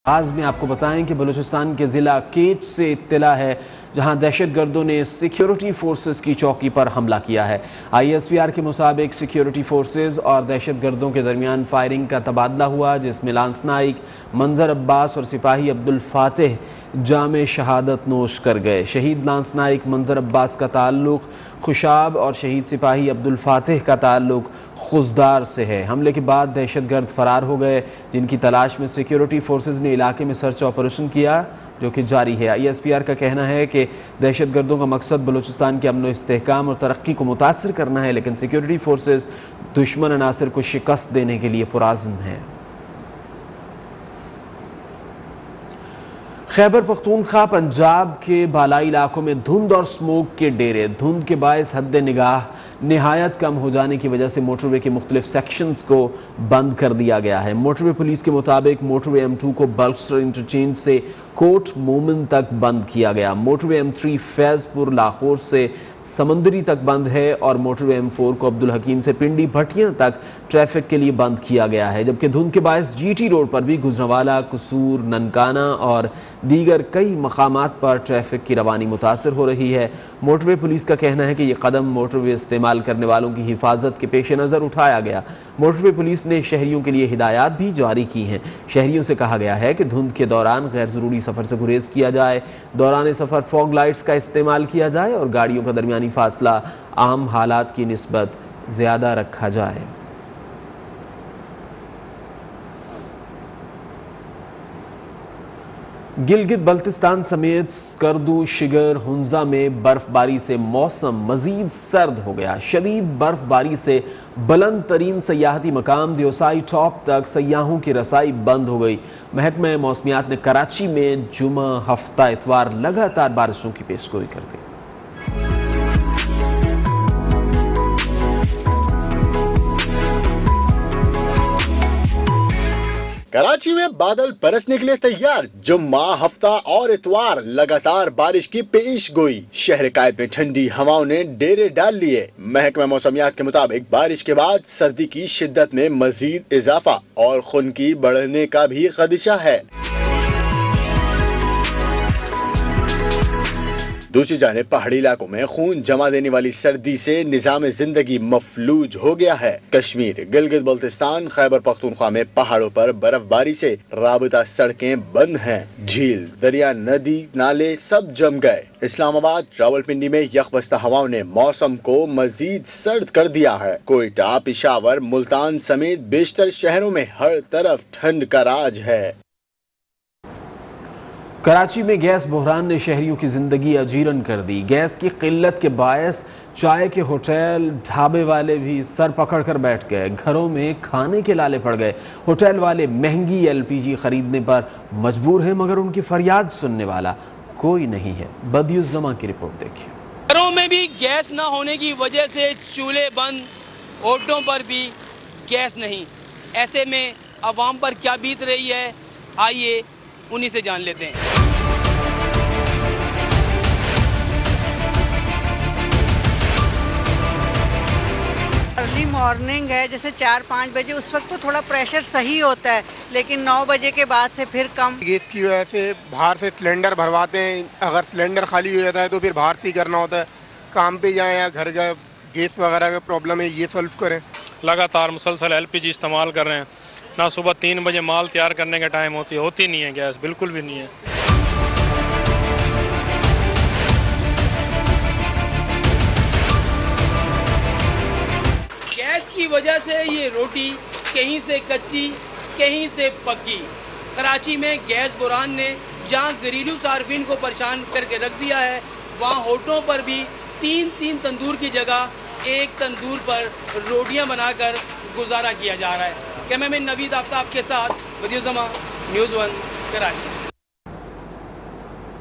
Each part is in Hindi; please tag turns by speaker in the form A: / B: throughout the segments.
A: आज में आपको बताएं कि बलूचिस्तान के ज़िला केच से इत्तला है जहां दहशतगर्दों ने सिक्योरिटी फोर्सेस की चौकी पर हमला किया है। ISPR के मुताबिक सिक्योरिटी फोर्सेस और दहशतगर्दों के दरमियान फायरिंग का तबादला हुआ, जिसमें लांस नाइक मंजर अब्बास और सिपाही अब्दुल फातेह जामे शहादत नोश कर गए। शहीद लांस नाइक मंजर अब्बास का ताल्लुक खुशाब और शहीद सिपाही अब्दुल फातेह का ताल्लुक खुजदार से है। हमले के बाद दहशतगर्द फरार हो गए, जिनकी तलाश में सिक्योरिटी फोर्सेस ने इलाके में सर्च ऑपरेशन किया जो कि जारी है। ISPR का कहना है कि दहशतगर्दों का मकसद बलूचिस्तान के अमन व इस्तेहकाम और तरक्की को मुतासर करना है, लेकिन सिक्योरिटी फोर्सेस दुश्मन अनासर को शिकस्त देने के लिए पुराज़्म हैं। खैबर पख्तूनख्वा पंजाब के बालाई इलाकों में धुंध और स्मोक के डेरे। धुंध के बायस हद निगाह निहायत कम हो जाने की वजह से मोटरवे के मुख्तलिफ सेक्शंस को बंद कर दिया गया है। मोटरवे पुलिस के मुताबिक मोटरवे M2 को बल्कस्टर इंटरचेंज से कोट मोमिन तक बंद किया गया। मोटरवे M3 फैजपुर लाहौर से समंदरी तक बंद है और मोटरवे M4 को अब्दुल हकीम से पिंडी भटियां तक ट्रैफिक के लिए बंद किया गया है। जबकि धुंध के बायस GT रोड पर भी गुजरावाला, कसूर, ननकाना और दीगर कई मकामात पर ट्रैफिक की रवानी मुतासर हो रही है। मोटरवे पुलिस का कहना है कि यह कदम मोटरवे इस्तेमाल करने वालों की हिफाजत के पेश नज़र उठाया गया। मोटरवे पुलिस ने शहरियों के लिए हिदायत भी जारी की हैं। शहरियों से कहा गया है कि धुंध के दौरान गैर ज़रूरी सफ़र से गुरेज किया जाए, दौरान सफ़र फॉग लाइट्स का इस्तेमाल किया जाए और गाड़ियों का दरमियानी फासला आम हालात की निस्बत ज़्यादा रखा जाए। गिलगित बल्तिस्तान समेत स्कर्दू, शिगर, हुंजा में बर्फबारी से मौसम मजीद सर्द हो गया। शदीद बर्फबारी से बुलंद तरीन सयाहती मकाम दियोसाई टॉप तक सयाहों की रसाई बंद हो गई। महकमा मौसमियात ने कराची में जुमा, हफ्ता, इतवार लगातार बारिशों की पेशगोई कर दी।
B: कराची में बादल बरसने के लिए तैयार। जुम्मा, हफ्ता और इतवार लगातार बारिश की पेश गोई। शहर कायद में ठंडी हवाओं ने डेरे डाल लिए। महकमा मौसमियात के मुताबिक बारिश के बाद सर्दी की शिद्दत में मजीद इजाफा और खुनकी बढ़ने का भी खदशा है। दूसरी जानिब पहाड़ी इलाकों में खून जमा देने वाली सर्दी से निजाम जिंदगी मफलूज हो गया है। कश्मीर, गिलगित बल्तिस्तान, खैबर पख्तूनख्वा में पहाड़ों पर बर्फबारी से राबता सड़कें बंद हैं। झील, दरिया, नदी, नाले सब जम गए। इस्लामाबाद, रावलपिंडी में यकबस्ता हवाओं ने मौसम को मजीद सर्द कर दिया है। कोयटा, पेशावर, मुल्तान समेत बेशतर शहरों में हर तरफ ठंड का राज है।
A: कराची में गैस बहरान ने शहरियों की जिंदगी अजीरन कर दी। गैस की किल्लत के बायस चाय के होटल, ढाबे वाले भी सर पकड़ कर बैठ गए। घरों में खाने के लाले पड़ गए। होटल वाले महंगी LPG खरीदने पर मजबूर हैं, मगर उनकी फरियाद सुनने वाला कोई नहीं है। बदियुज़्ज़मा की रिपोर्ट देखिए।
C: घरों में भी गैस न होने की वजह से चूल्हे बंद, ऑटों पर भी गैस नहीं। ऐसे में अवाम पर क्या बीत रही है, आइए उन्हीं से जान लेते हैं।
D: अर्ली मॉर्निंग है, जैसे 4-5 बजे, उस वक्त तो थोड़ा प्रेशर सही होता है, लेकिन 9 बजे के बाद से फिर कम।
E: गैस की वजह से बाहर से सिलेंडर भरवाते हैं। अगर सिलेंडर खाली हो जाता है तो फिर बाहर से ही करना होता है। काम पे जाएं या घर का गैस वगैरह का प्रॉब्लम है, ये सॉल्व करें।
F: लगातार मुसलसल LPG इस्तेमाल कर रहे हैं। ना सुबह 3 बजे माल तैयार करने का टाइम होती नहीं है, गैस बिल्कुल भी नहीं है।
C: गैस की वजह से ये रोटी कहीं से कच्ची, कहीं से पक्की। कराची में गैस बुरान ने जहां घरेलू सार्फिन को परेशान करके रख दिया है, वहां होटलों पर भी 3-3 तंदूर की जगह एक तंदूर पर रोटियां बनाकर गुजारा किया जा रहा है। कैमरामैन नवीद आफ्ताब के साथ बदियुज़्ज़मा, न्यूज़ 1, कराची।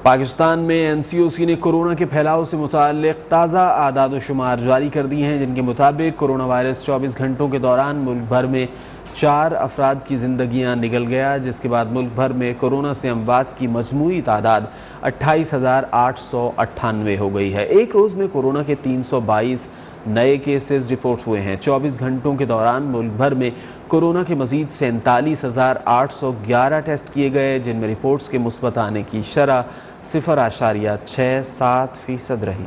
A: पाकिस्तान में NCOC ने कोरोना के फैलाव से मुताल्लिक़ ताज़ा आदाद शुमार जारी कर दी हैं, जिनके मुताबिक कोरोना वायरस 24 घंटों के दौरान मुल्क भर में 4 अफराद की ज़िंदगियाँ निगल गया, जिसके बाद मुल्क भर में कोरोना से अमवात की मजमूई तादाद 28,898 हो गई है। एक रोज़ में कोरोना के 322 नए केसेस रिपोर्ट हुए हैं। 24 घंटों के दौरान मुल्क भर में कोरोना के मजीद 47,811 टेस्ट किए गए, जिनमें रिपोर्ट्स के मुस्बत आने की शरह 0.67% रही।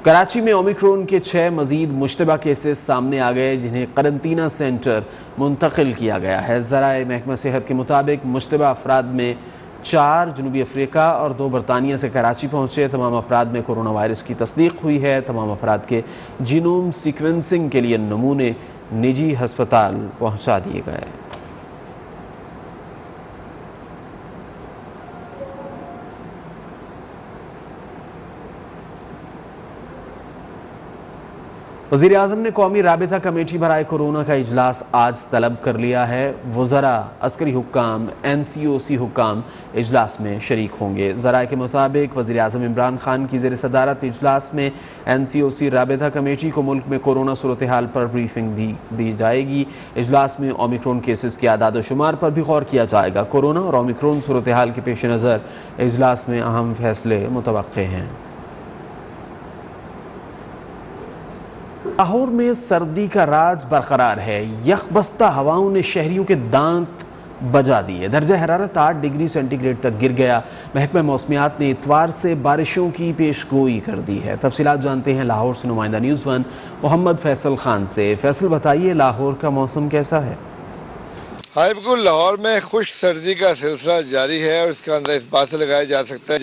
A: कराची में ओमिक्रॉन के 6 मजीद मुश्तबा केसेस सामने आ गए, जिन्हें करंतना सेंटर मुंतकिल किया गया है। ज़राए महकमा सेहत के मुताबिक मुश्तबा अफराद में 4 जनूबी अफ्रीका और 2 बरतानिया से कराची पहुँचे। तमाम अफराद में कोरोना वायरस की तस्दीक हुई है। तमाम अफराद के जीनोम सीक्वेंसिंग के लिए नमूने निजी हस्पताल पहुँचा दिए गए। वज़ीर-ए-आज़म ने कौमी राबिता कमेटी बराए कोरोना का इजलास आज तलब कर लिया है। वज़रा, अस्करी हुक्काम, NCOC हुक्काम इजलास में शरीक होंगे। ज़राए के मुताबिक वज़ीर-ए-आज़म इमरान खान की ज़ेर सदारत इजलास में NCOC राबिता कमेटी को मुल्क में कोरोना सूरत हाल पर ब्रीफिंग दी जाएगी। इजलास में ओमिक्रॉन केसेस के आदाद शुमार पर भी गौर किया जाएगा। कोरोना और ओमिक्रॉन सूरत हाल के पेश नज़र इजलास में अहम फैसले मुतवक्के हैं। लाहौर में सर्दी का राज बरकरार है। यखबस्ता हवाओं ने शहरियों के दांत बजा दिए। दर्जा हरारत 8 डिग्री सेंटीग्रेड तक गिर गया। महकमा मौसमियात ने इतवार से बारिशों की पेशगोई कर दी है। तफसीलात जानते हैं लाहौर से नुमाइंदा न्यूज़ 1 मोहम्मद फैसल खान से। फैसल, बताइए लाहौर का मौसम कैसा है?
G: हाँ बिल्कुल, लाहौर में खुश्क सर्दी का सिलसिला जारी है और इसका अंदाज़ा इस बात से लगाया जा सकता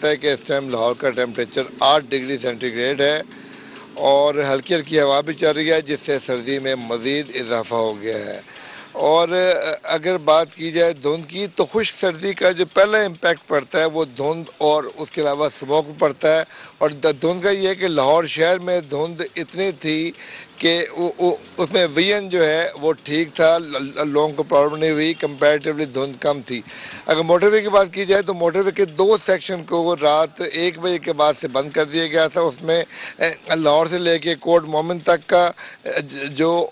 G: है कि इस टाइम लाहौर का टेम्परेचर 8 डिग्री सेंटीग्रेड है और हल्की हल्की हवा भी चल रही है, जिससे सर्दी में मज़ीद इजाफा हो गया है। और अगर बात की जाए धुंध की, तो खुश्क सर्दी का जो पहला इम्पैक्ट पड़ता है वो धुंध और उसके अलावा स्मोक पड़ता है। और धुंध का ये है कि लाहौर शहर में धुंध इतनी थी कि उसमें विजन जो है वो ठीक था, लोगों को प्रॉब्लम नहीं हुई, कंपैरेटिवली धुंध कम थी। अगर मोटरवे की बात की जाए तो मोटरवे के 2 सेक्शन को रात 1 बजे के बाद से बंद कर दिया गया था। उसमें लाहौर से लेके कोट मोमिन तक का जो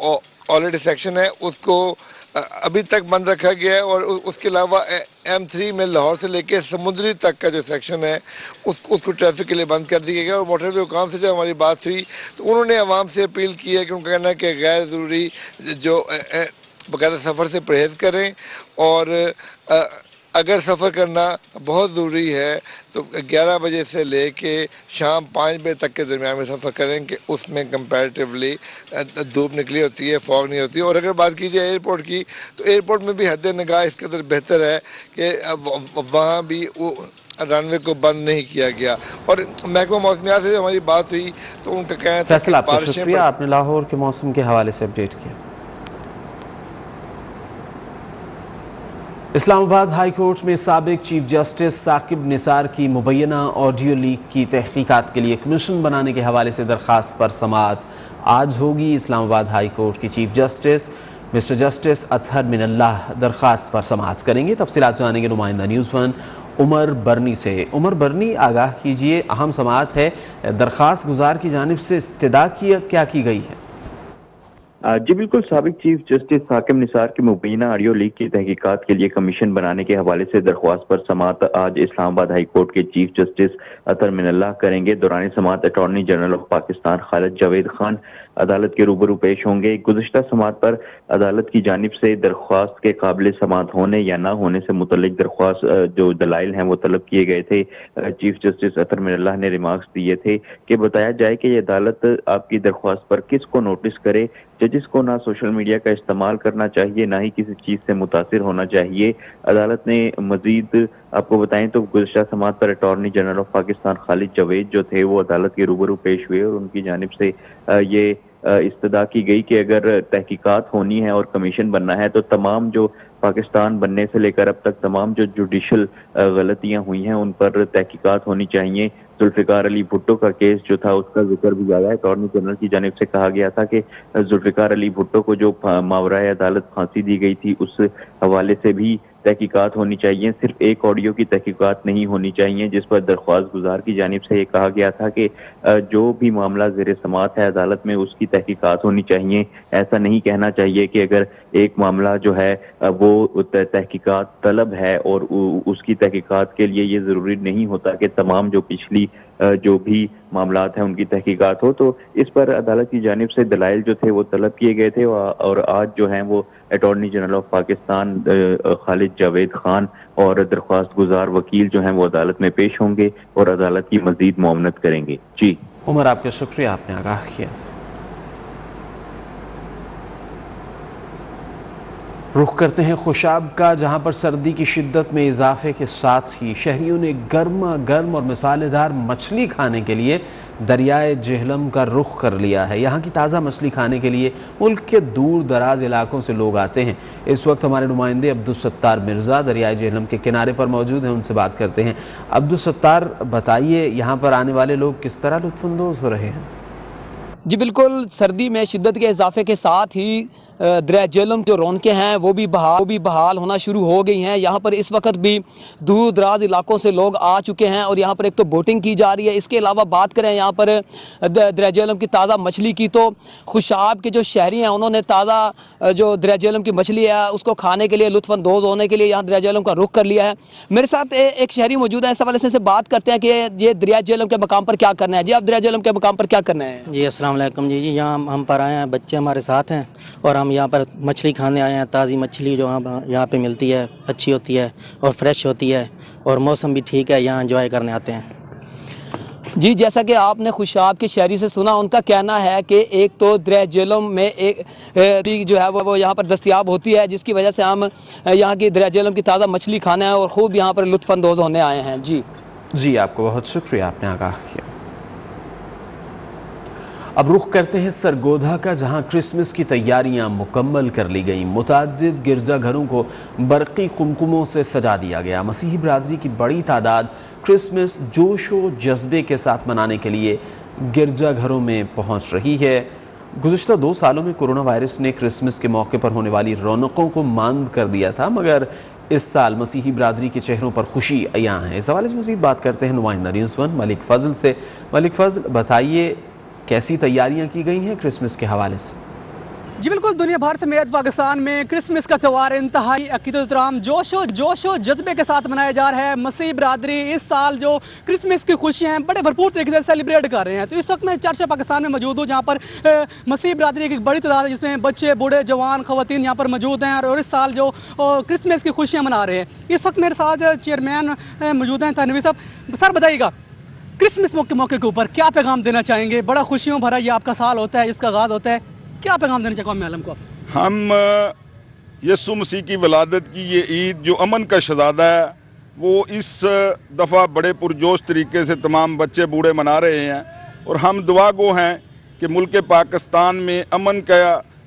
G: ऑलरेडी सेक्शन है उसको अभी तक बंद रखा गया है। और उसके अलावा M3 में लाहौर से लेके समुद्री तक का जो सेक्शन है उसको ट्रैफिक के लिए बंद कर दिया गया। और मोटरवे हुकाम से जब हमारी बात हुई तो उन्होंने आवाम से अपील की है कि उनका कहना है कि गैर ज़रूरी जो बाकायदा सफ़र से परहेज़ करें और अगर सफ़र करना बहुत ज़रूरी है तो 11 बजे से लेके शाम 5 बजे तक के दरमियान में सफ़र करें कि उसमें कंपैरेटिवली धूप निकली होती है, फॉग नहीं होती है। और अगर बात की जाए एयरपोर्ट की, तो एयरपोर्ट में भी हद निगाह इस कदर बेहतर है कि वहाँ भी वो रनवे को बंद नहीं किया गया। और महकमा मौसमियात से हमारी बात हुई तो उनका कहना था कि बारिशें,
A: आपने लाहौर के मौसम के हवाले से अपडेट किया। इस्लामाबाद हाई कोर्ट में साबिक चीफ जस्टिस साकिब निसार की मुबैना ऑडियो लीक की तहकीकात के लिए कमीशन बनाने के हवाले से दरखास्त पर समाअत आज होगी। इस्लामाबाद हाई कोर्ट की chief justice mister justice Athar Minallah दरखास्त पर समाअत करेंगे। तफसीलात जानेंगे नुमाइंदा न्यूज़ 1 उमर बरनी से। उमर बरनी, आगाह कीजिए, अहम समाअत है, दरखास्त गुजार की जानिब से इस्तदा क्या की गई है?
H: जी बिल्कुल, साबिक चीफ जस्टिस साकिब निसार की मुबैना ऑडियो लीक की तहकीकात के लिए कमीशन बनाने के हवाले से दरख्वास्त पर समाअत आज इस्लामाबाद हाई कोर्ट के चीफ जस्टिस अतहर मिनल्लाह करेंगे। दौरान समाअत attorney general of Pakistan Khalid Javed Khan अदालत के रूबरू पेश होंगे। गुज़िश्ता समाअत पर अदालत की जानिब से दरख्वास्त के काबिल समाअत होने या ना होने से मुतल्लिक दरख्वास्त जो दलाइल हैं वो तलब किए गए थे। चीफ जस्टिस अतहर मिनल्लाह ने रिमार्क्स दिए थे कि बताया जाए कि ये अदालत आपकी दरख्वास्त पर किसको नोटिस करे। जजिस को ना सोशल मीडिया का इस्तेमाल करना चाहिए, ना ही किसी चीज़ से मुतासिर होना चाहिए। अदालत ने मजीद आपको बताएं तो गुज़श्ता समाअत पर attorney general of Pakistan Khalid Javed जो थे वो अदालत के रूबरू पेश हुए और उनकी जानिब से ये इस्तदा की गई कि अगर तहकीकात होनी है और कमीशन बनना है तो तमाम जो पाकिस्तान बनने से लेकर अब तक तमाम जो जुडिशल गलतियां हुई हैं उन पर तहकीकात होनी चाहिए। जुल्फ़िकार अली भुट्टो का केस जो था उसका जिक्र भी आया है। अटॉर्नी जनरल की जानिब से कहा गया था कि जुल्फ़िकार अली भुट्टो को जो मावराए अदालत फांसी दी गई थी उस हवाले से भी तहकीकात होनी चाहिए, सिर्फ एक ऑडियो की तहकीकात नहीं होनी चाहिए, जिस पर दरख्वास्त गुजार की जानिब से ये कहा गया था कि जो भी मामला ज़ेर समाअत है अदालत में उसकी तहकीकात होनी चाहिए। ऐसा नहीं कहना चाहिए कि अगर एक मामला जो है वो तहकीकात तलब है और उसकी तहकीकात के लिए ये ज़रूरी नहीं होता कि तमाम जो पिछली जो भी मामलात हैं उनकी तहकीकात हो। तो इस पर अदालत की जानिब से दलाइल जो थे वो तलब किए गए थे और आज जो हैं वो attorney general of Pakistan Khalid Javed Khan और दरख्वास्त गुजार वकील जो हैं वो अदालत में पेश होंगे और अदालत की मजीद मुआवनत करेंगे। जी
A: उमर, आपका शुक्रिया, आपने आगाह किया। रुख करते हैं खुशाब का, जहां पर सर्दी की शिद्दत में इजाफे के साथ ही शहरियों ने गर्मा गर्म और मसालेदार मछली खाने के लिए दरियाए जेहलम का रुख कर लिया है। यहाँ की ताज़ा मछली खाने के लिए मुल्क के दूर दराज इलाकों से लोग आते हैं। इस वक्त हमारे नुमाइंदे अब्दुल सत्तार मिर्ज़ा दरियाए जेहलम के किनारे पर मौजूद हैं, उनसे बात करते हैं। अब्दुल सत्तार, बताइए यहाँ पर आने वाले लोग किस तरह लुत्फ़अंदोज़ हो रहे हैं?
I: जी बिल्कुल, सर्दी में शिद्दत के इजाफे के साथ ही दरिया जेहलम जो रौनकें हैं वो भी बहाल होना शुरू हो गई हैं। यहाँ पर इस वक्त भी दूर दराज इलाकों से लोग आ चुके हैं और यहाँ पर एक तो बोटिंग की जा रही है। इसके अलावा बात करें यहाँ पर दरिया जेहलम की ताज़ा मछली की, तो खुशाब के जो शहरी हैं उन्होंने ताज़ा जो दरिया जेहलम की मछली है उसको खाने के लिए, लुत्फ़अंदोज़ होने के लिए यहाँ दरिया जेहलम का रुख कर लिया है। मेरे साथ एक शहरी मौजूद है, इस हवाले से बात करते हैं कि ये दरिया जेहलम के मकाम पर क्या करना है। जी, आप दरिया जेहलम के मकाम पर क्या करना है?
J: जी अस्सलाम वालेकुम जी, यहाँ हम पर आए हैं, बच्चे हमारे साथ हैं और हम यहाँ पर मछली खाने आए हैं। ताज़ी मछली जो यहाँ पे मिलती है अच्छी होती है और फ्रेश होती है और मौसम भी ठीक है, यहाँ एंजॉय करने आते हैं।
I: जी, जैसा कि आपने खुशाब के शहरी से सुना, उनका कहना है कि एक तो दरिया जेहलम में एक जो है वो यहाँ पर दस्तियाब होती है, जिसकी वजह से हम यहाँ की दरिया जेहलम की ताज़ा मछली खाने हैं और ख़ूब यहाँ पर लुत्फ़अंदोज़ होने आए हैं। जी,
A: आपको बहुत शुक्रिया, आपने आगाह किया। अब रुख करते हैं सरगोधा का, जहां क्रिसमस की तैयारियां मुकम्मल कर ली गईं। मुताद्दिद गिरजाघरों को बरक़ी कुमकुमों से सजा दिया गया। मसीही बरादरी की बड़ी तादाद क्रिसमस जोश व जज्बे के साथ मनाने के लिए गिरजाघरों में पहुंच रही है। गुज़िश्ता 2 सालों में कोरोना वायरस ने क्रिसमस के मौके पर होने वाली रौनकों को मांद कर दिया था, मगर इस साल मसीही बरादरी के चेहरों पर खुशी अयां है। इस हवाले से मज़ीद बात करते हैं नुमाइंदा न्यूज़ 1 मलिक फ़ज़ल से। मलिक फ़ज़ल, बताइए कैसी तैयारियां की गई हैं क्रिसमस के हवाले से?
K: जी बिल्कुल, दुनिया भर समेत पाकिस्तान में क्रिसमस का त्यौहार इंतहाई अकीदत-ए-एहतराम जोश व जज्बे के साथ मनाया जा रहा है। मसीही बरादरी इस साल जो क्रिसमस की खुशियाँ हैं बड़े भरपूर तरीके से सेलिब्रेट कर रहे हैं। तो इस वक्त मैं चर्चा पाकिस्तान में मौजूद हूँ, जहाँ पर मसीही बरादरी की बड़ी तादाद है, जिसमें बच्चे, बूढ़े, जवान, ख़वातीन यहाँ पर मौजूद हैं और इस साल जो क्रिसमस की खुशियाँ मना रहे हैं। इस वक्त मेरे साथ चेयरमैन मौजूद हैं तनवीर साहब। सर, बताइएगा क्रिसमस के मौके के ऊपर क्या पैगाम देना चाहेंगे? बड़ा खुशियों भरा ये आपका साल होता है, इसका आगाज़ होता है, क्या पैगाम देना चाहेंगे कौम आलम को?
L: हम यीशु मसीह की वलादत की ये ईद जो अमन का शहज़ादा है वो इस दफ़ा बड़े पुरजोश तरीके से तमाम बच्चे बूढ़े मना रहे हैं और हम दुआ गो हैं कि मुल्क पाकिस्तान में अमन का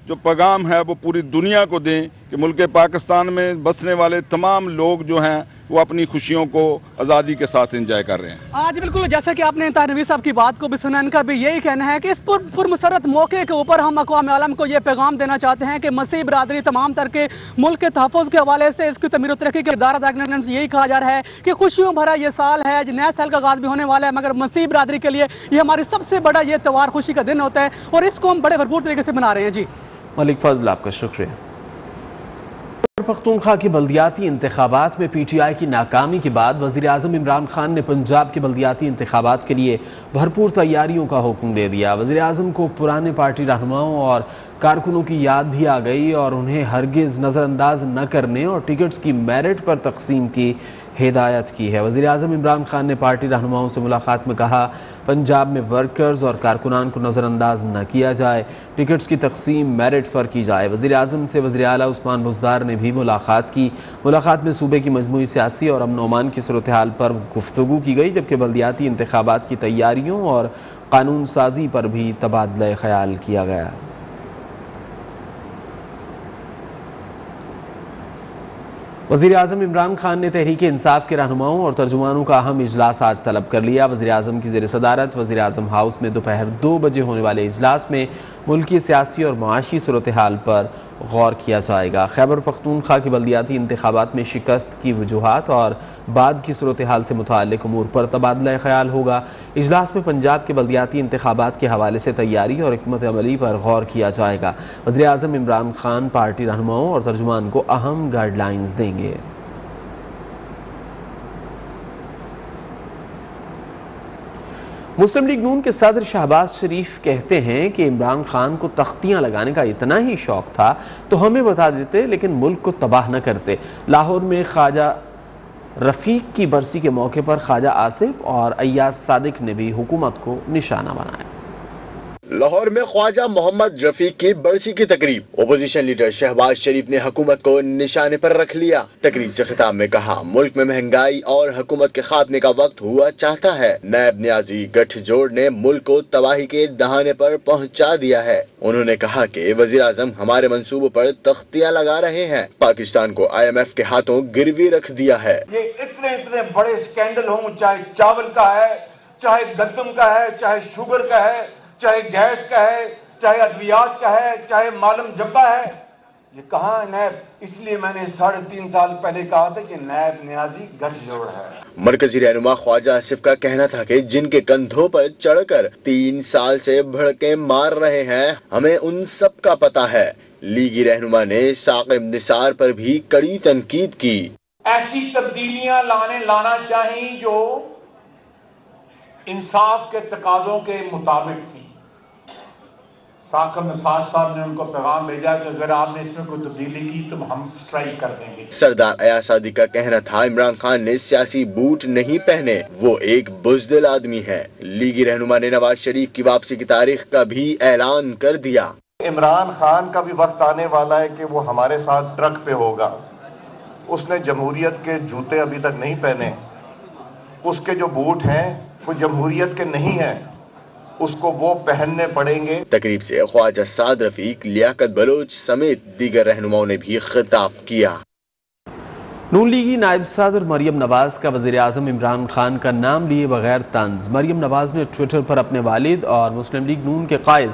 L: जो पैगाम है वो पूरी दुनिया को दें कि मुल्क पाकिस्तान में बसने वाले तमाम लोग जो हैं वो अपनी खुशियों को आज़ादी के साथ एंजॉय कर रहे हैं।
K: आज बिल्कुल, जैसा कि आपने तनवीर साहब की बात को भी सुना, इनका भी यही कहना है कि इस पुरमसरत मौके के ऊपर हम अक़वाम आलम को ये पैगाम देना चाहते हैं कि मसीही बरादरी तमाम तरह के मुल्क के तहफ़्फ़ुज़ के हवाले से, इसकी तमीर तरक्की के इदारा अदा करने से यही कहा जा रहा है कि खुशियों भरा ये साल है, नया साल का आगाज़ भी होने वाला है, मगर मसीही बरादरी के लिए ये हमारी सबसे बड़ा ये त्यौहार खुशी का दिन होता है और इसको हम बड़े भरपूर तरीके से मना रहे हैं। जी
A: मलिक फ़ज़ल, आपका शुक्रिया। पख्तूनख्वा के बल्दियाती इंतखाबात में PTI की नाकामी के बाद वज़ीर-ए-आज़म इमरान खान ने पंजाब के बल्दियाती इंतखाबात के लिए भरपूर तैयारियों का हुक्म दे दिया। वज़ीर-ए-आज़म को पुराने पार्टी रहनुमाओं और कारकुनों की याद भी आ गई और उन्हें हरगिज़ नज़रअंदाज न करने और टिकट्स की मेरिट पर तकसीम की हिदायत की है। वज़ीर-ए-आज़म इमरान खान ने पार्टी रहनुमाओं से मुलाकात में कहा, पंजाब में वर्कर्स और कारकुनान को नज़रअंदाज न किया जाए, टिकट्स की तकसीम मेरिट पर की जाए। वज़ीर-ए-आज़म से वज़ीर आला उस्मान बुज़दार ने भी मुलाकात की। मुलाकात में सूबे की मजमूई सियासी और अमन अमान की सूरत हाल पर गुफ्तगू की गई, जबकि बल्दियाती इंतखाबात की तैयारियों और कानून साजी पर भी तबादला ख्याल किया गया। वज़ीर-ए-आज़म इमरान खान ने तहरीक इंसाफ के रहनुमाओं और तर्जुमानों का अहम इजलास आज तलब कर लिया। वज़ीर-ए-आज़म की ज़ेर सदारत वज़ीर-ए-आज़म हाउस में दोपहर 2 बजे होने वाले इजलास में मुल्की सियासी और माशी सूरत हाल पर गौर किया जाएगा। खैबर पख्तूनख्वा की बल्दियाती इंतखाबात में शिकस्त की वजूहात और बाद की सूरत हाल से मुताल्लिक़ उमूर पर तबादला ख्याल होगा। इजलास में पंजाब के बल्दियाती इंतखाबात के हवाले से तैयारी और हिकमत अमली पर गौर किया जाएगा। वज़ीर आज़म इमरान खान पार्टी रहनुमाओं और तर्जुमान को अहम गाइडलाइंस देंगे। मुस्लिम लीग नून के सदर शहबाज शरीफ कहते हैं कि इमरान खान को तख्तियां लगाने का इतना ही शौक था तो हमें बता देते, लेकिन मुल्क को तबाह न करते। लाहौर में ख्वाजा रफ़ीक की बरसी के मौके पर ख्वाजा आसिफ और अय्याज सादिक ने भी हुकूमत को निशाना बनाया।
B: लाहौर में ख्वाजा मोहम्मद रफीक की बरसी की तकरीब। ओपोजिशन लीडर शहबाज शरीफ ने हुकूमत को निशाने पर रख लिया। तकरीब से खिताब में कहा, मुल्क में महंगाई और हुकूमत के खात्मे का वक्त हुआ चाहता है। नायब न्याजी गठजोड़ ने मुल्क को तबाही के दहाने पर पहुंचा दिया है। उन्होंने कहा कि वजीर आजम हमारे मंसूबों पर तख्तियां लगा रहे हैं। पाकिस्तान को IMF के हाथों गिरवी रख दिया है।
M: ये इतने बड़े स्कैंडल हों, चाहे चावल का है, चाहे गंदम का है, चाहे शुगर का है, चाहे गैस का है, चाहे अद्वियात का है, चाहे मालूम जब्बा है, ये कहाँ नायब? इसलिए मैंने 3.5 साल पहले कहा था कि नायब न्याजी गठजोड़ है।
B: मरकजी रहनुमा ख्वाजा आसिफ का कहना था कि जिनके कंधों पर चढ़कर 3 साल से भड़के मार रहे हैं, हमें उन सब का पता है। लीगी रहनुमा ने साकिब निसार पर भी कड़ी तनकीद की।
M: ऐसी तब्दीलियां लाना चाहिए जो इंसाफ के तकाजों के मुताबिक थी। साकिब निसार साहब ने उनको पैगाम भेजा कि अगर आपने इसमें कोई तब्दीली की तो हम स्ट्राइक कर देंगे। सरदार अय्याज सादिक का कहना था, इमरान खान ने सियासी बूट नहीं पहने, वो एक बुज़दिल आदमी है। लीगी रहनुमा ने नवाज शरीफ की वापसी की तारीख का भी ऐलान कर दिया।
N: इमरान खान का भी वक्त आने वाला है कि वो हमारे साथ ट्रक पे होगा। उसने जमहूरियत के जूते अभी तक नहीं पहने, उसके जो बूट हैं वो जमहूरियत के नहीं हैं, उसको वो पहनने पड़ेंगे।
B: तकरीब से ख्वाजा साद रफीक, लियाकत बलोच समेत दीगर रहनुमाओं ने भी खिताब किया।
A: नून लीगी नायब सदर मरियम नवाज का वज़ीर आज़म इमरान खान का नाम लिए बगैर तंज। मरियम नवाज ने ट्विटर पर अपने वालिद और मुस्लिम लीग नून के कायद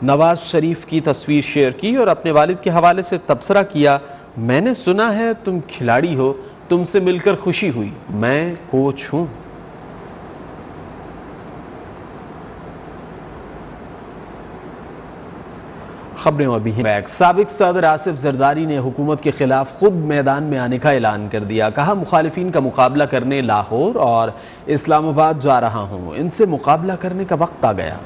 A: नवाज शरीफ की तस्वीर शेयर की और अपने वालिद के हवाले से तबसरा किया, मैंने सुना है तुम खिलाड़ी हो, तुमसे मिलकर खुशी हुई, मैं कोच हूँ। खबरें और भी हैं। साबिक सदर आसिफ जरदारी ने हुकूमत के खिलाफ खुद मैदान में आने का ऐलान कर दिया। कहा, मुखालिफिन का मुकाबला करने लाहौर और इस्लामाबाद जा रहा हूँ, इनसे मुकाबला करने का वक्त आ गया।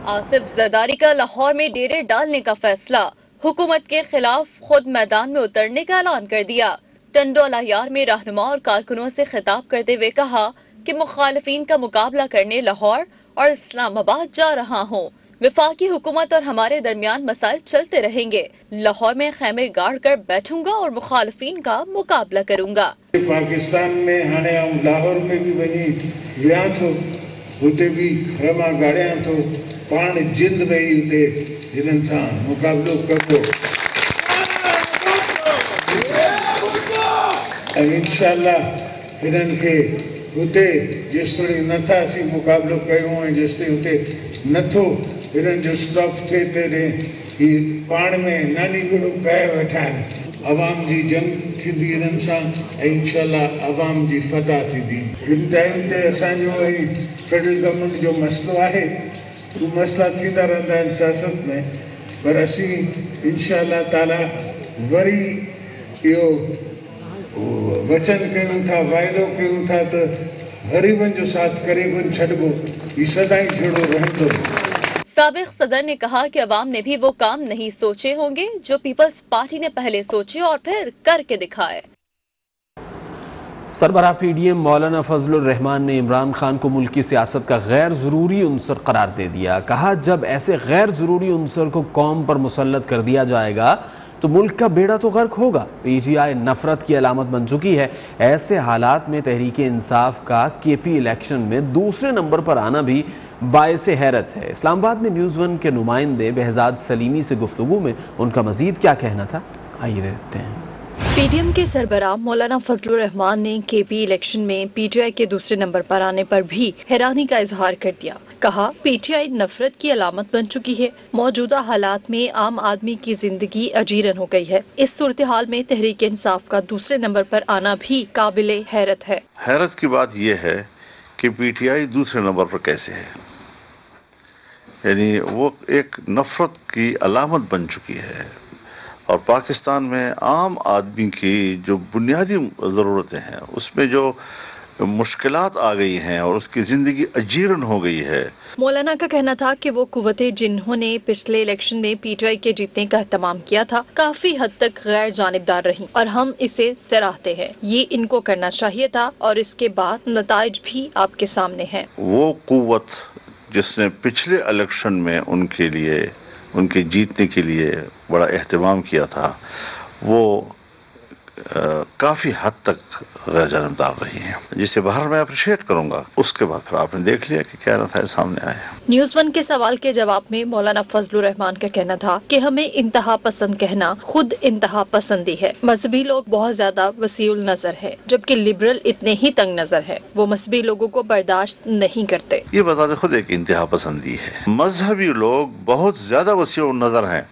O: आसिफ जरदारी का लाहौर में डेरे डालने का फैसला, हुकूमत के खिलाफ खुद मैदान में उतरने का ऐलान कर दिया। टंडो लाहौर में रहनुमा और कारकुनों से खिताब करते हुए कहा कि मुखालिफिन का मुकाबला करने लाहौर और इस्लामाबाद जा रहा हूँ। विफाकी हुकूमत और हमारे दरमियान मसाइल चलते रहेंगे। लाहौर में खेमे गाड़ कर बैठूंगा और मुखालिफिन का मुकाबला करूंगा।
P: पाकिस्तान में हाणे लाहौर में भी वही विया थो, उते भी खेमा गाड़िया थो, पाण जिंद वही उते जिन सा मुकाबलो कबो। इंशाअल्लाह इन्हनि खे उते जेसिताईं नथा असीं मुक़ाबिलो कयूं ऐं जेसिताईं उते नथो इन्हनि जो स्टॉप थिए तेॾे ही पाण में नानी गुरु कए वेठा आहिनि। अवाम जी जंग थींदी इन्हनि सां ऐं इंशाअल्लाह अवाम जी फतह थींदी। हिन टाइम ते असांजो ऐं फेडरल गवर्नमेंट जो मसइलो आहे, उहे मसइला थींदा रहंदा आहिनि सियासत में, पर असीं इंशाअल्लाह ताला वरी इहो वचन कयूं था, वाइदो कयूं था त गरीबन जो साथ करीबन छॾिबो, ही सदाईं जुड़ो रहंदो।
O: साबिक सदर ने कहा कि अवाम ने भी वो काम नहीं सोचे होंगे जो पीपल्स पार्टी ने पहले सोचे और फिर करके दिखाए।
A: सरबराह PDM मौलाना फजलुर रहमान ने इमरान खान को मुल्क की सियासत का गैर ज़रूरी उनसर करार दे दिया। कहा, जब ऐसे गैर ज़रूरी उनसर को कौम पर मुसल्लत कर दिया जाएगा तो मुल्क का बेड़ा तो गर्क होगा। PTI नफरत की अलामत बन चुकी है। ऐसे हालात में तहरीके इंसाफ का KP इलेक्शन में दूसरे नंबर पर आना भी बायसे हैरत है। इस्लामाबाद में न्यूज़ 1 के नुमाइंदे behzad सलीमी से गुफ्तगू में उनका मजीद क्या कहना था, आइए देखते हैं।
O: PDM के सरबराह मौलाना फजलुर रहमान ने KP इलेक्शन में PTI के दूसरे नंबर पर आने पर भी हैरानी का इजहार कर दिया। कहा, पीटीआई नफरत की अलामत बन चुकी है। मौजूदा हालात में आम आदमी की जिंदगी अजीरन हो गई है। इस सूरत हाल में तहरीक इंसाफ का दूसरे नंबर पर आना भी काबिले हैरत है।
Q: हैरत की बात यह है कि पीटीआई दूसरे नंबर पर कैसे है, यानी वो एक नफरत की अलामत बन चुकी है और पाकिस्तान में आम आदमी की जो बुनियादी ज़रूरतें हैं उसमें जो मुश्किलात आ गई हैं और उसकी ज़िंदगी अजीरन हो गई है।
O: मौलाना का कहना था कि वो कुव्वतें जिन्होंने पिछले इलेक्शन में पीटीआई के जीतने का एहतमाम किया था काफी हद तक गैर जानिबदार रही और हम इसे सराहते हैं। ये इनको करना चाहिए था और इसके बाद नताइज भी आपके सामने हैं।
Q: वो कुव्वत जिसने पिछले इलेक्शन में उनके लिए, उनके जीतने के लिए बड़ा एहतमाम किया था, वो काफ़ी हद तक गैर जानबदार रही हैं, जिसे बाहर मैं अप्रिशिएट करूंगा। उसके बाद फिर आपने देख लिया कि क्या नतीजा सामने आया।
O: न्यूज़ 1 के सवाल के जवाब में मौलाना फजलुर रहमान का कहना था कि हमें इंतहा पसंद कहना खुद इंतहा पसंदी है। मजहबी लोग बहुत ज्यादा वसीउल नजर है, जबकि लिबरल इतने ही तंग नजर है। वो मजहबी लोगों को बर्दाश्त नहीं करते।
Q: ये बताते खुद एक इंतहा पसंदी है। मजहबी लोग बहुत ज्यादा वसीउल नजर हैं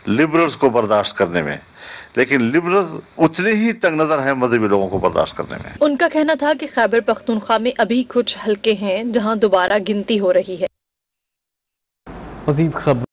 Q: लिबरल्स को बर्दाश्त करने में, लेकिन लिबरल्स उतने ही तंग नजर हैं मजहबी लोगों को बर्दाश्त करने में।
O: उनका कहना था कि खैबर पख्तूनख्वा में अभी कुछ हलके हैं जहां दोबारा गिनती हो रही है।
A: मज़ीद खबर